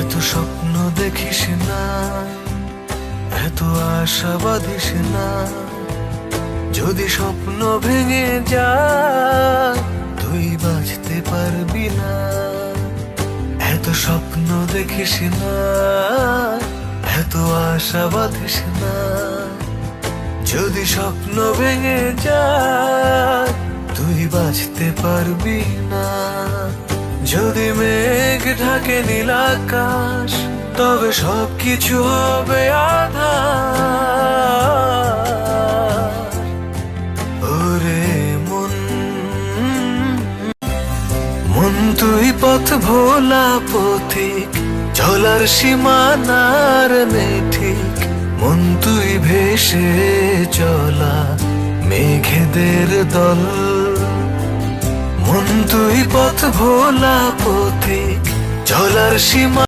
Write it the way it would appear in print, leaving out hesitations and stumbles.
এত স্বপ্ন দেখিস না, এত আশা বাঁধিস না। যদি স্বপ্ন ভেঙে যায় তুই বাঁচতে পারবি না। এত স্বপ্ন দেখিস না, এত আশা বাঁধিস না। যদি স্বপ্ন ভেঙে যায় তুই বাঁচতে পারবি না। যদি মেঘ ঢাকে নীল আকাশ তবে সবকিছু হবে আঁধার। ওরে মন, মন তুই পথ ভোলা পথিক, চলার সীমানার নেই ঠিক। মন তুই ভেসে চলা মেঘেদের দল। মন তুই পথ ভোলা পথিক, চলার সীমা